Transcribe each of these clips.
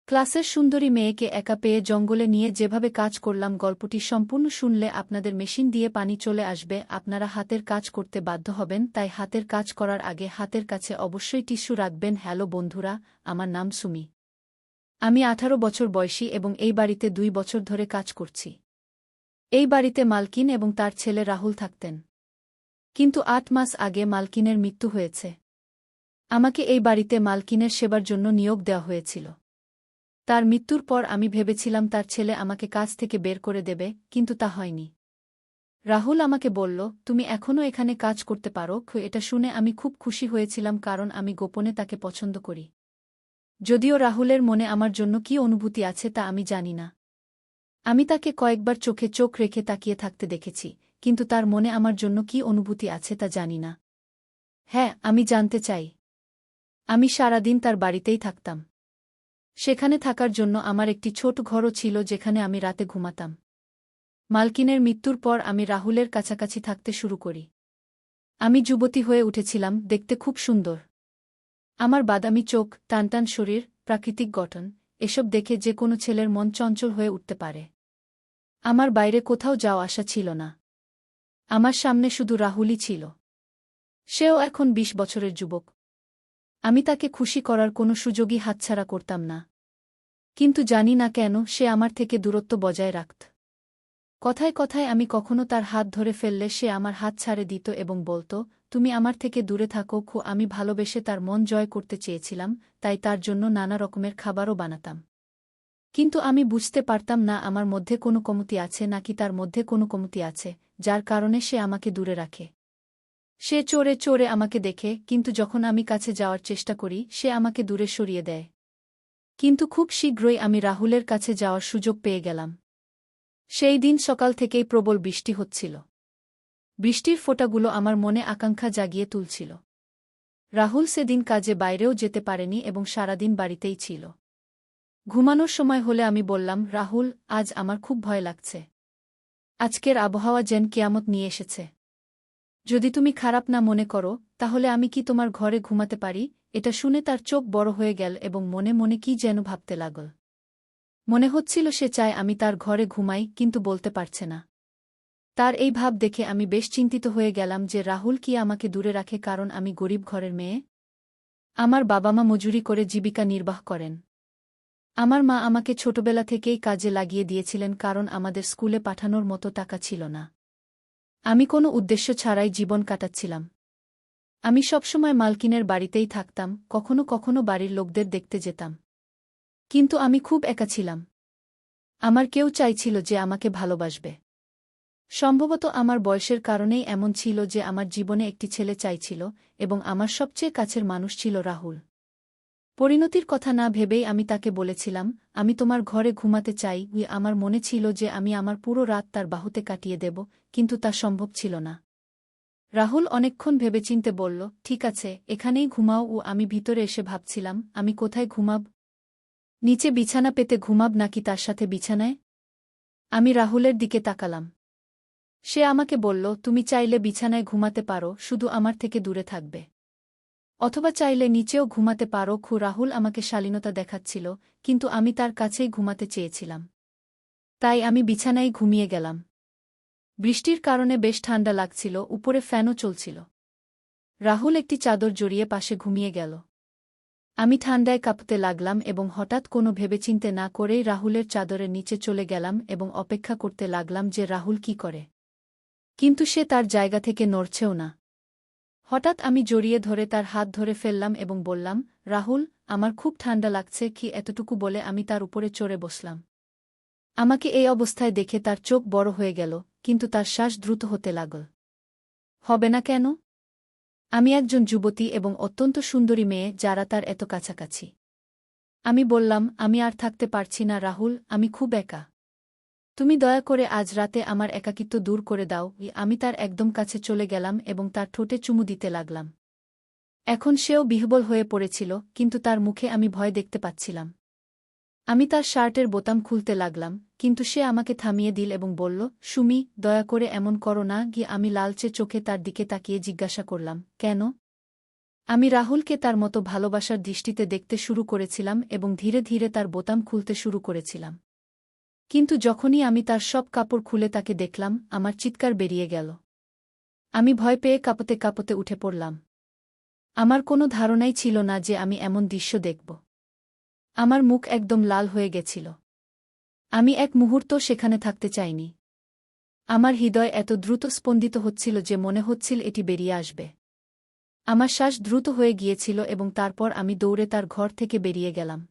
ক্লাসের সুন্দরী মেয়েকে একা পেয়ে জঙ্গলে নিয়ে যেভাবে কাজ করলাম গল্পটি সম্পূর্ণ শুনলে আপনাদের মেশিন দিয়ে পানি চলে আসবে, আপনারা হাতের কাজ করতে বাধ্য হবেন, তাই হাতের কাজ করার আগে হাতের কাছে অবশ্যই টিস্যু রাখবেন। হ্যালো বন্ধুরা, আমার নাম সুমি। আমি 18 বছর বয়সী এবং এই বাড়িতে 2 বছর ধরে কাজ করছি। এই বাড়িতে মালকিন এবং তার ছেলে রাহুল থাকতেন। কিন্তু 8 মাস আগে মালকিনের মৃত্যু হয়েছে। আমাকে এই বাড়িতে মালকিনের সেবার জন্য নিয়োগ দেওয়া হয়েছিল। তার মৃত্যুর পর আমি ভেবেছিলাম তার ছেলে আমাকে কাজ থেকে বের করে দেবে, কিন্তু তা হয়নি। রাহুল আমাকে বলল, তুমি এখনও এখানে কাজ করতে পারো। এটা শুনে আমি খুব খুশি হয়েছিলাম, কারণ আমি গোপনে তাকে পছন্দ করি। যদিও রাহুলের মনে আমার জন্য কী অনুভূতি আছে তা আমি জানি না। আমি তাকে কয়েকবার চোখে চোখ রেখে তাকিয়ে থাকতে দেখেছি, কিন্তু তার মনে আমার জন্য কী অনুভূতি আছে তা জানি না। হ্যাঁ, আমি জানতে চাই। আমি সারাদিন তার বাড়িতেই থাকতাম। সেখানে থাকার জন্য আমার একটি ছোট ঘরও ছিল যেখানে আমি রাতে ঘুমাতাম। মালকিনের মৃত্যুর পর আমি রাহুলের কাছাকাছি থাকতে শুরু করি। আমি যুবতী হয়ে উঠেছিলাম, দেখতে খুব সুন্দর। আমার বাদামি চোখ, টানটান শরীর, প্রাকৃতিক গঠন, এসব দেখে যে কোনো ছেলের মন চঞ্চল হয়ে উঠতে পারে। আমার বাইরে কোথাও যাওয়া আসা ছিল না। আমার সামনে শুধু রাহুলই ছিল। সেও এখন 20 বছরের যুবক। আমি তাকে খুশি করার কোনো সুযোগই হাতছাড়া করতাম না। কিন্তু জানি না কেন সে আমার থেকে দূরত্ব বজায় রাখত। কথায় কথায় আমি কখনো তার হাত ধরে ফেললে সে আমার হাত ছাড়ে দিত এবং বলত, তুমি আমার থেকে দূরে থাকো। আমি ভালোবেসে তার মন জয় করতে চেয়েছিলাম, তাই তার জন্য নানা রকমের খাবারও বানাতাম। কিন্তু আমি বুঝতে পারতাম না আমার মধ্যে কোনো কমতি আছে নাকি তার মধ্যে কোনো কমতি আছে, যার কারণে সে আমাকে দূরে রাখে। সে চোরে চোরে আমাকে দেখে, কিন্তু যখন আমি কাছে যাওয়ার চেষ্টা করি সে আমাকে দূরে সরিয়ে দেয়। কিন্তু খুব শীঘ্রই আমি রাহুলের কাছে যাওয়ার সুযোগ পেয়ে গেলাম। সেই দিন সকাল থেকেই প্রবল বৃষ্টি হচ্ছিল। বৃষ্টির ফোঁটাগুলো আমার মনে আকাঙ্ক্ষা জাগিয়ে তুলছিল। রাহুল সেদিন কাজে বাইরেও যেতে পারেনি এবং সারাদিন বাড়িতেই ছিল। ঘুমানোর সময় হলে আমি বললাম, রাহুল, আজ আমার খুব ভয় লাগছে। আজকের আবহাওয়া যেন কিয়ামত নিয়ে এসেছে। যদি তুমি খারাপ না মনে করো, তাহলে আমি কি তোমার ঘরে ঘুমাতে পারি? এটা শুনে তার চোখ বড় হয়ে গেল এবং মনে মনে কি যেন ভাবতে লাগল। মনে হচ্ছিল সে চায় আমি তার ঘরে ঘুমাই, কিন্তু বলতে পারছে না। তার এই ভাব দেখে আমি বেশ চিন্তিত হয়ে গেলাম যে রাহুল কি আমাকে দূরে রাখে কারণ আমি গরিব ঘরের মেয়ে। আমার বাবা মা মজুরি করে জীবিকা নির্বাহ করেন। আমার মা আমাকে ছোটবেলা থেকেই কাজে লাগিয়ে দিয়েছিলেন কারণ আমাদের স্কুলে পাঠানোর মতো টাকা ছিল না। আমি কোনো উদ্দেশ্য ছাড়াই জীবন কাটাচ্ছিলাম। আমি সবসময় মালকিনের বাড়িতেই থাকতাম, কখনো কখনো বাড়ির লোকদের দেখতে যেতাম। কিন্তু আমি খুব একা ছিলাম। আমার কেউ চাইছিল যে আমাকে ভালোবাসবে। সম্ভবত আমার বয়সের কারণেই এমন ছিল যে আমার জীবনে একটি ছেলে চাইছিল, এবং আমার সবচেয়ে কাছের মানুষ ছিল রাহুল। পরিণতির কথা না ভেবেই আমি তাকে বলেছিলাম, আমি তোমার ঘরে ঘুমাতে চাই। আমার মনে ছিল যে আমি আমার পুরো রাত তার বাহুতে কাটিয়ে দেব, কিন্তু তা সম্ভব ছিল না। রাহুল অনেকক্ষণ ভেবেচিন্তে বলল, ঠিক আছে, এখানেই ঘুমাও। আমি ভিতরে এসে ভাবছিলাম, আমি কোথায় ঘুমাব? নিচে বিছানা পেতে ঘুমাব নাকি তার সাথে বিছানায়? আমি রাহুলের দিকে তাকালাম। সে আমাকে বলল, তুমি চাইলে বিছানায় ঘুমাতে পারো, শুধু আমার থেকে দূরে থাকবে। অথবা চাইলে নিচেও ঘুমাতে পারো। রাহুল আমাকে শালীনতা দেখাচ্ছিল, কিন্তু আমি তার কাছেই ঘুমাতে চেয়েছিলাম। তাই আমি বিছানায় ঘুমিয়ে গেলাম। বৃষ্টির কারণে বেশ ঠান্ডা লাগছিল, উপরে ফ্যানও চলছিল। রাহুল একটি চাদর জড়িয়ে পাশে ঘুমিয়ে গেল। আমি ঠান্ডায় কাঁপতে লাগলাম এবং হঠাৎ কোনো ভেবেচিন্তে না করেই রাহুলের চাদরের নিচে চলে গেলাম এবং অপেক্ষা করতে লাগলাম যে রাহুল কি করে। কিন্তু সে তার জায়গা থেকে নড়ছেও না। হঠাৎ আমি জড়িয়ে ধরে তার হাত ধরে ফেললাম এবং বললাম, রাহুল, আমার খুব ঠান্ডা লাগছে। এতটুকু বলে আমি তার উপরে চড়ে বসলাম। আমাকে এই অবস্থায় দেখে তার চোখ বড় হয়ে গেল, কিন্তু তার শ্বাস দ্রুত হতে লাগল। হবে না কেন? আমি একজন যুবতী এবং অত্যন্ত সুন্দরী মেয়ে, যারা তার এত কাছাকাছি। আমি বললাম, আমি আর থাকতে পারছি না রাহুল, আমি খুব একা। তুমি দয়া করে আজ রাতে আমার একাকিত্ব দূর করে দাও। আমি তার একদম কাছে চলে গেলাম এবং তার ঠোঁটে চুমু দিতে লাগলাম। এখন সেও বিহ্বল হয়ে পড়েছিল, কিন্তু তার মুখে আমি ভয় দেখতে পাচ্ছিলাম। আমি তার শার্টের বোতাম খুলতে লাগলাম, কিন্তু সে আমাকে থামিয়ে দিল এবং বলল, সুমি, দয়া করে এমন করো না। আমি লালচে চোখে তার দিকে তাকিয়ে জিজ্ঞাসা করলাম, কেন? আমি রাহুলকে তার মতো ভালোবাসার দৃষ্টিতে দেখতে শুরু করেছিলাম এবং ধীরে ধীরে তার বোতাম খুলতে শুরু করেছিলাম। কিন্তু যখনই আমি তার সব কাপড় খুলে তাকে দেখলাম, আমার চিৎকার বেরিয়ে গেল। আমি ভয় পেয়ে কাঁপতে কাঁপতে উঠে পড়লাম। আমার কোনো ধারণাই ছিল না যে আমি এমন দৃশ্য দেখব। আমার মুখ একদম লাল হয়ে গেছিল। আমি এক মুহূর্ত সেখানে থাকতে চাইনি। আমার হৃদয় এত দ্রুত স্পন্দিত হচ্ছিল যে মনে হচ্ছিল এটি বেরিয়ে আসবে। আমার শ্বাস দ্রুত হয়ে গিয়েছিল এবং তারপর আমি দৌড়ে তার ঘর থেকে বেরিয়ে গেলাম।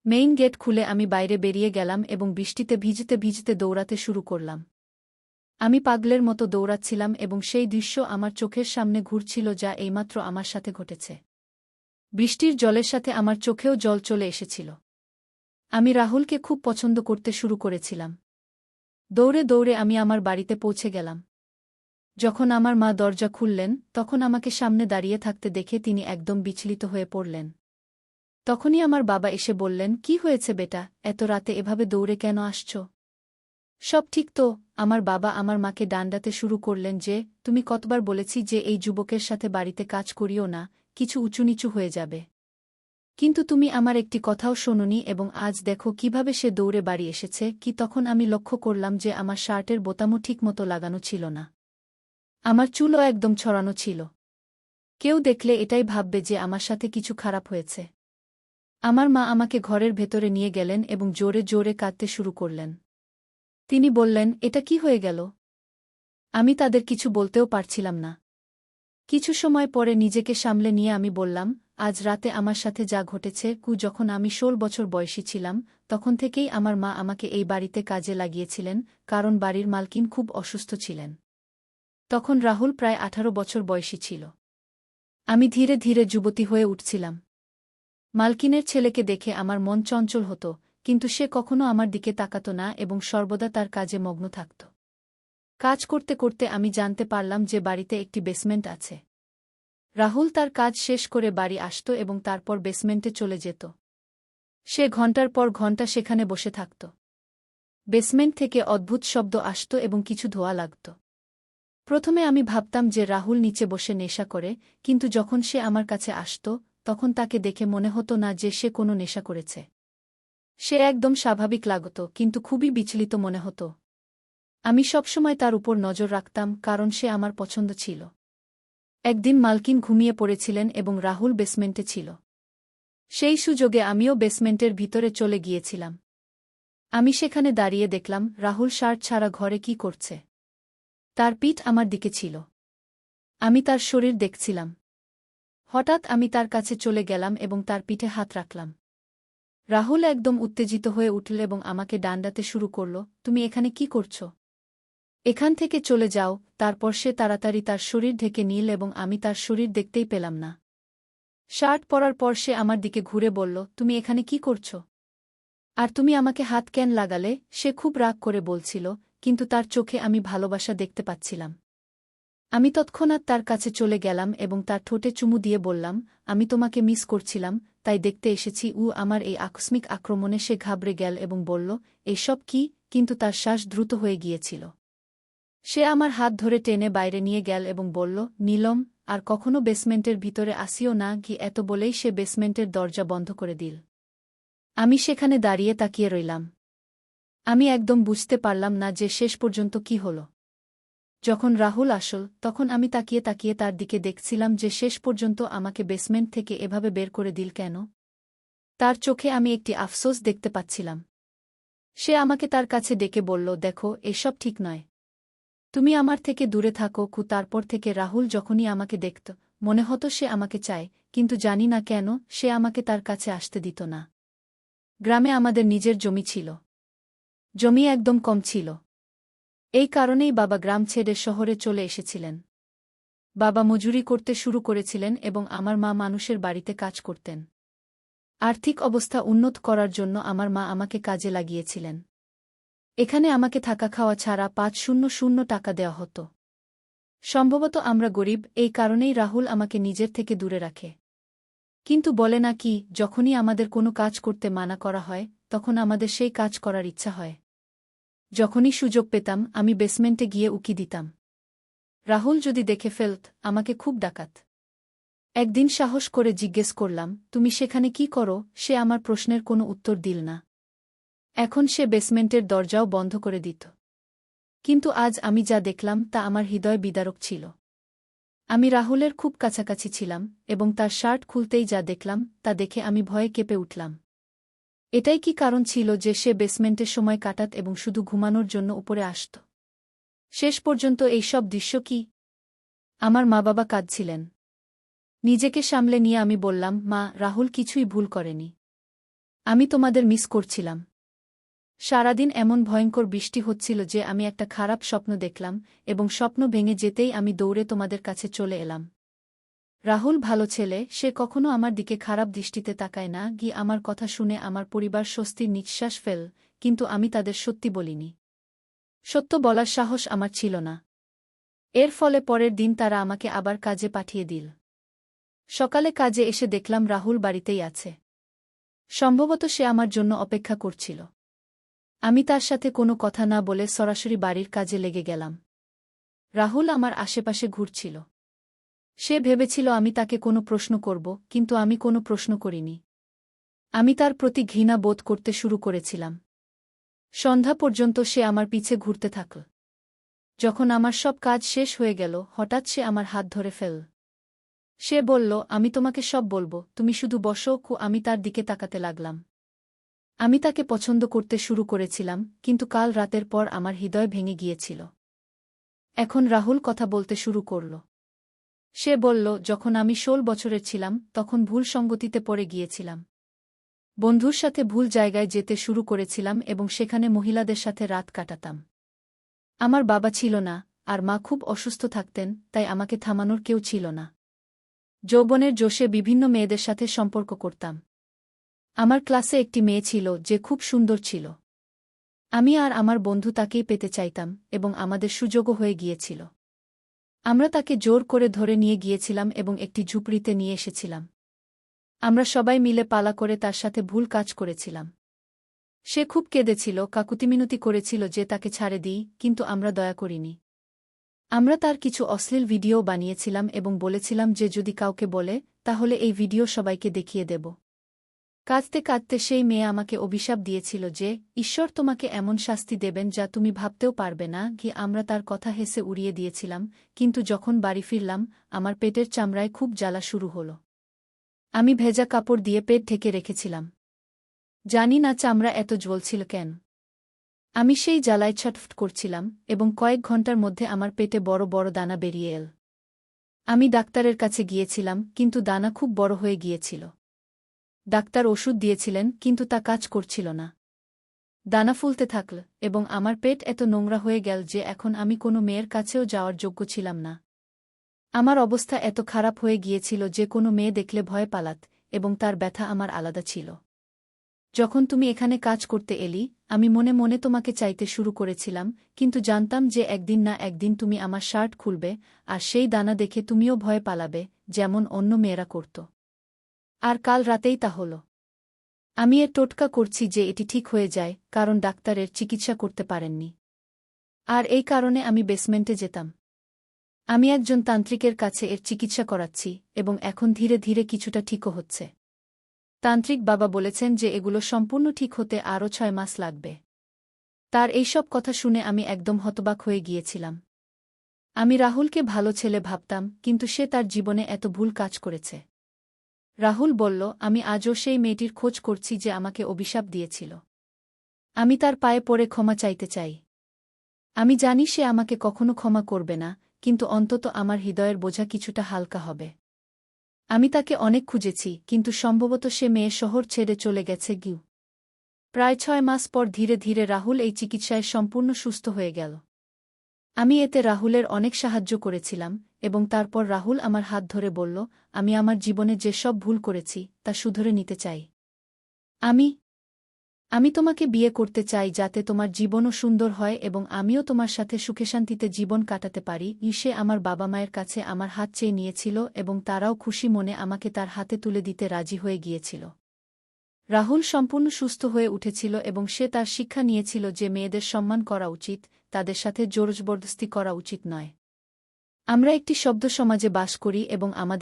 মেইন গেট খুলে আমি বাইরে বেরিয়ে গেলাম এবং বৃষ্টিতে ভিজতে ভিজতে দৌড়াতে শুরু করলাম। আমি পাগলের মতো দৌড়াচ্ছিলাম এবং সেই দৃশ্য আমার চোখের সামনে ঘুরছিল যা এইমাত্র আমার সাথে ঘটেছে। বৃষ্টির জলের সাথে আমার চোখেও জল চলে এসেছিল। আমি রাহুলকে খুব পছন্দ করতে শুরু করেছিলাম। দৌড়ে দৌড়ে আমি আমার বাড়িতে পৌঁছে গেলাম। যখন আমার মা দরজা খুললেন, তখন আমাকে সামনে দাঁড়িয়ে থাকতে দেখে তিনি একদম বিচলিত হয়ে পড়লেন। তখনই আমার বাবা এসে বললেন, "কি হয়েছে বেটা, এত রাতে এভাবে দৌড়ে কেন আসছ? সব ঠিক তো?" আমার বাবা আমার মাকে ডান্ডাতে শুরু করলেন যে, "তুমি কতবার বলেছি যে এই যুবকের সাথে বাড়িতে কাজ করিও না, কিছু উঁচুনিচু হয়ে যাবে। কিন্তু তুমি আমার একটি কথাও শোনোনি এবং আজ দেখো কিভাবে সে দৌড়ে বাড়ি এসেছে কি।" তখন আমি লক্ষ্য করলাম যে আমার শার্টের বোতামও ঠিকমতো লাগানো ছিল না। আমার চুলও একদম ছড়ানো ছিল। কেউ দেখলে এটাই ভাববে যে আমার সাথে কিছু খারাপ হয়েছে। আমার মা আমাকে ঘরের ভেতরে নিয়ে গেলেন এবং জোরে জোরে কাঁদতে শুরু করলেন। তিনি বললেন, "এটা কি হয়ে গেল?" আমি তাদের কিছু বলতেও পারছিলাম না। কিছু সময় পরে নিজেকে সামলে নিয়ে আমি বললাম, "আজ রাতে আমার সাথে যা ঘটেছে, যখন আমি ১৬ বছর বয়সী ছিলাম, তখন থেকেই আমার মা আমাকে এই বাড়িতে কাজে লাগিয়েছিলেন, কারণ বাড়ির মালকিন খুব অসুস্থ ছিলেন। তখন রাহুল প্রায় ১৮ বছর বয়সী ছিল। আমি ধীরে ধীরে যুবতী হয়ে উঠছিলাম। মালকিনের ছেলেকে দেখে আমার মন চঞ্চল হতো, কিন্তু সে কখনো আমার দিকে তাকাত না এবং সর্বদা তার কাজে মগ্ন থাকত। কাজ করতে করতে আমি জানতে পারলাম যে বাড়িতে একটি বেসমেন্ট আছে। রাহুল তার কাজ শেষ করে বাড়ি আসত এবং তারপর বেসমেন্টে চলে যেত। সে ঘণ্টার পর ঘণ্টা সেখানে বসে থাকত। বেসমেন্ট থেকে অদ্ভুত শব্দ আসত এবং কিছু ধোঁয়া লাগত। প্রথমে আমি ভাবতাম যে রাহুল নিচে বসে নেশা করে, কিন্তু যখন সে আমার কাছে আসত, তখন তাকে দেখে মনে হতো না যে সে কোনো নেশা করেছে। সে একদম স্বাভাবিক লাগত, কিন্তু খুবই বিচলিত মনে হতো। আমি সবসময় তার উপর নজর রাখতাম, কারণ সে আমার পছন্দ ছিল। একদিন মালকিন ঘুমিয়ে পড়েছিলেন এবং রাহুল বেসমেন্টে ছিল। সেই সুযোগে আমিও বেসমেন্টের ভিতরে চলে গিয়েছিলাম। আমি সেখানে দাঁড়িয়ে দেখলাম রাহুল শার্ট ছাড়া ঘরে কি করছে। তার পিঠ আমার দিকে ছিল। আমি তার শরীর দেখছিলাম। হঠাৎ আমি তার কাছে চলে গেলাম এবং তার পিঠে হাত রাখলাম। রাহুল একদম উত্তেজিত হয়ে উঠল এবং আমাকে ডান্ডাতে শুরু করল, "তুমি এখানে কি করছ? এখান থেকে চলে যাও।" তারপর সে তাড়াতাড়ি তার শরীর ঢেকে নিল এবং আমি তার শরীর দেখতেই পেলাম না। শার্ট পরার পর সে আমার দিকে ঘুরে বলল, "তুমি এখানে কি করছ? আর তুমি আমাকে হাত কেন লাগালে?" সে খুব রাগ করে বলছিল, কিন্তু তার চোখে আমি ভালোবাসা দেখতে পাচ্ছিলাম। আমি তৎক্ষণাৎ তার কাছে চলে গেলাম এবং তার ঠোঁটে চুমু দিয়ে বললাম, "আমি তোমাকে মিস করছিলাম, তাই দেখতে এসেছি।" আমার এই আকস্মিক আক্রমণে সে ঘাবড়ে গেল এবং বলল, "এসব কি?" কিন্তু তার শ্বাস দ্রুত হয়ে গিয়েছিল। সে আমার হাত ধরে টেনে বাইরে নিয়ে গেল এবং বলল, "নীলম, আর কখনো বেসমেন্টের ভিতরে আসিও না।" এত বলেই সে বেসমেন্টের দরজা বন্ধ করে দিল। আমি সেখানে দাঁড়িয়ে তাকিয়ে রইলাম। আমি একদম বুঝতে পারলাম না যে শেষ পর্যন্ত কি হল। যখন রাহুল আসল, তখন আমি তাকিয়ে তাকিয়ে তার দিকে দেখছিলাম যে শেষ পর্যন্ত আমাকে বেসমেন্ট থেকে এভাবে বের করে দিল কেন। তার চোখে আমি একটি আফসোস দেখতে পাচ্ছিলাম। সে আমাকে তার কাছে ডেকে বলল, "দেখো, এসব ঠিক নয়। তুমি আমার থেকে দূরে থাকো।" তারপর থেকে রাহুল যখনই আমাকে দেখত, মনে হতো সে আমাকে চায়, কিন্তু জানি না কেন সে আমাকে তার কাছে আসতে দিত না। গ্রামে আমাদের নিজের জমি ছিল। জমি একদম কম ছিল। এই কারণেই বাবা গ্রাম ছেড়ে শহরে চলে এসেছিলেন। বাবা মজুরি করতে শুরু করেছিলেন এবং আমার মা মানুষের বাড়িতে কাজ করতেন। আর্থিক অবস্থা উন্নত করার জন্য আমার মা আমাকে কাজে লাগিয়েছিলেন। এখানে আমাকে থাকা খাওয়া ছাড়া ৫০০ টাকা দেওয়া হতো। সম্ভবত আমরা গরিব, এই কারণেই রাহুল আমাকে নিজের থেকে দূরে রাখে। কিন্তু বলে না কি, যখনই আমাদের কোনো কাজ করতে মানা করা হয়, তখন আমাদের সেই কাজ করার ইচ্ছা হয়। যখনই সুযোগ পেতাম আমি বেসমেন্টে গিয়ে উকি দিতাম। রাহুল যদি দেখে ফেলত, আমাকে খুব ডাকাত। একদিন সাহস করে জিজ্ঞেস করলাম, তুমি সেখানে কি করো? সে আমার প্রশ্নের কোনো উত্তর দিল না। এখন সে বেসমেন্টের দরজাও বন্ধ করে দিত। কিন্তু আজ আমি যা দেখলাম তা আমার হৃদয় বিদারক ছিল। আমি রাহুলের খুব কাছাকাছি ছিলাম এবং তার শার্ট খুলতেই যা দেখলাম তা দেখে আমি ভয়ে কেঁপে উঠলাম। এটাই কি কারণ ছিল যে সে বেসমেন্টে সময় কাটাত এবং শুধু ঘুমানোর জন্য উপরে আসত? শেষ পর্যন্ত এই সব দৃশ্য কি? আমার মা-বাবা কাঁদছিলেন। নিজেকে সামলে নিয়ে আমি বললাম, মা, রাহুল কিছুই ভুল করেনি। আমি তোমাদের মিস করছিলাম। সারাদিন এমন ভয়ঙ্কর বৃষ্টি হচ্ছিল যে আমি একটা খারাপ স্বপ্ন দেখলাম এবং স্বপ্ন ভেঙে যেতেই আমি দৌড়ে তোমাদের কাছে চলে এলাম। রাহুল ভালো ছেলে, সে কখনো আমার দিকে খারাপ দৃষ্টিতে তাকায় না। গিয়ে আমার কথা শুনে আমার পরিবার স্বস্তির নিঃশ্বাস ফেল, কিন্তু আমি তাদের সত্যি বলিনি। সত্য বলার সাহস আমার ছিল না। এর ফলে পরের দিন তারা আমাকে আবার কাজে পাঠিয়ে দিল। সকালে কাজে এসে দেখলাম রাহুল বাড়িতেই আছে। সম্ভবত সে আমার জন্য অপেক্ষা করছিল। আমি তার সাথে কোনো কথা না বলে সরাসরি বাড়ির কাজে লেগে গেলাম। রাহুল আমার আশেপাশে ঘুরছিল। সে ভেবেছিল আমি তাকে কোনো প্রশ্ন করব, কিন্তু আমি কোনো প্রশ্ন করিনি। আমি তার প্রতি ঘৃণা বোধ করতে শুরু করেছিলাম। সন্ধ্যা পর্যন্ত সে আমার পিছে ঘুরতে থাকল। যখন আমার সব কাজ শেষ হয়ে গেল, হঠাৎ সে আমার হাত ধরে ফেলল। সে বলল, আমি তোমাকে সব বলবো, তুমি শুধু বসো। আমি তার দিকে তাকাতে লাগলাম। আমি তাকে পছন্দ করতে শুরু করেছিলাম, কিন্তু কাল রাতের পর আমার হৃদয় ভেঙে গিয়েছিল। এখন রাহুল কথা বলতে শুরু করল। সে বলল, যখন আমি 16 বছরের ছিলাম তখন ভুল সঙ্গতিতে পড়ে গিয়েছিলাম। বন্ধুর সাথে ভুল জায়গায় যেতে শুরু করেছিলাম এবং সেখানে মহিলাদের সাথে রাত কাটাতাম। আমার বাবা ছিল না, আর মা খুব অসুস্থ থাকতেন, তাই আমাকে থামানোর কেউ ছিল না। যৌবনের জোশে বিভিন্ন মেয়েদের সাথে সম্পর্ক করতাম। আমার ক্লাসে একটি মেয়ে ছিল যে খুব সুন্দর ছিল। আমি আর আমার বন্ধু তাকেই পেতে চাইতাম এবং আমাদের সুযোগও হয়ে গিয়েছিল। আমরা তাকে জোর করে ধরে নিয়ে গিয়েছিলাম এবং একটি ঝুপড়িতে নিয়ে এসেছিলাম। আমরা সবাই মিলে পালা করে তার সাথে ভুল কাজ করেছিলাম। সে খুব কেঁদেছিল, কাকুতিমিনতি করেছিল যে তাকে ছাড়ে দিই, কিন্তু আমরা দয়া করিনি। আমরা তার কিছু অশ্লীল ভিডিও বানিয়েছিলাম এবং বলেছিলাম যে যদি কাউকে বলে তাহলে এই ভিডিও সবাইকে দেখিয়ে দেব। কাঁদতে কাঁদতে সেই মেয়ে আমাকে অভিশাপ দিয়েছিল যে ঈশ্বর তোমাকে এমন শাস্তি দেবেন যা তুমি ভাবতেও পারবে না। আমরা তার কথা হেসে উড়িয়ে দিয়েছিলাম, কিন্তু যখন বাড়ি ফিরলাম আমার পেটের চামড়ায় খুব জ্বালা শুরু হল। আমি ভেজা কাপড় দিয়ে পেট ঢেকে রেখেছিলাম। জানি না চামড়া এত জ্বলছিল কেন। আমি সেই জ্বালায় ছটফট করছিলাম এবং কয়েক ঘন্টার মধ্যে আমার পেটে বড় বড় দানা বেরিয়ে এল। আমি ডাক্তারের কাছে গিয়েছিলাম, কিন্তু দানা খুব বড় হয়ে গিয়েছিল। ডাক্তার ওষুধ দিয়েছিলেন, কিন্তু তা কাজ করছিল না। দানা ফুলতে থাকল এবং আমার পেট এত নোংরা হয়ে গেল যে এখন আমি কোনো মেয়ের কাছেও যাওয়ার যোগ্য ছিলাম না। আমার অবস্থা এত খারাপ হয়ে গিয়েছিল যে কোনো মেয়ে দেখলে ভয় পালাত, এবং তার ব্যথা আমার আলাদা ছিল। যখন তুমি এখানে কাজ করতে এলি, আমি মনে মনে তোমাকে চাইতে শুরু করেছিলাম, কিন্তু জানতাম যে একদিন না একদিন তুমি আমার শার্ট খুলবে, আর সেই দানা দেখে তুমিও ভয় পালাবে, যেমন অন্য মেয়েরা করত। আর কাল রাতেই তা হল। আমি এর টোটকা করছি যে এটি ঠিক হয়ে যায়, কারণ ডাক্তারের চিকিৎসা করতে পারেননি। আর এই কারণে আমি বেসমেন্টে যেতাম। আমি একজন তান্ত্রিকের কাছে এর চিকিৎসা করাচ্ছি এবং এখন ধীরে ধীরে কিছুটা ঠিকও হচ্ছে। তান্ত্রিক বাবা বলেছেন যে এগুলো সম্পূর্ণ ঠিক হতে আরও 6 মাস লাগবে। তার এইসব কথা শুনে আমি একদম হতবাক হয়ে গিয়েছিলাম। আমি রাহুলকে ভালো ছেলে ভাবতাম, কিন্তু সে তার জীবনে এত ভুল কাজ করেছে। রাহুল বলল, আমি আজও সেই মেয়েটির খোঁজ করছি যে আমাকে অভিশাপ দিয়েছিল। আমি তার পায়ে পড়ে ক্ষমা চাইতে চাই। আমি জানি সে আমাকে কখনো ক্ষমা করবে না, কিন্তু অন্তত আমার হৃদয়ের বোঝা কিছুটা হালকা হবে। আমি তাকে অনেক খুঁজেছি, কিন্তু সম্ভবত সে মেয়ে শহর ছেড়ে চলে গেছে। প্রায় 6 মাস পর ধীরে ধীরে রাহুল এই চিকিৎসায় সম্পূর্ণ সুস্থ হয়ে গেল। আমি এতে রাহুলের অনেক সাহায্য করেছিলাম, এবং তারপর রাহুল আমার হাত ধরে বলল, আমি আমার জীবনে যে সব ভুল করেছি তা শুধরে নিতে চাই। আমি তোমাকে বিয়ে করতে চাই যাতে তোমার জীবনও সুন্দর হয় এবং আমিও তোমার সাথে সুখে শান্তিতে জীবন কাটাতে পারি। সে আমার বাবা মায়ের কাছে আমার হাত চেয়ে নিয়েছিল এবং তারাও খুশি মনে আমাকে তার হাতে তুলে দিতে রাজি হয়ে গিয়েছিল। রাহুল সম্পূর্ণ সুস্থ হয়ে উঠেছিল এবং সে তার শিক্ষা নিয়েছিল যে মেয়েদের সম্মান করা উচিত, তাদের সাথে জোরজবরদস্তি করা উচিত নয়। আমরা একটি শব্দ সমাজে বাস করি এবং আমাদের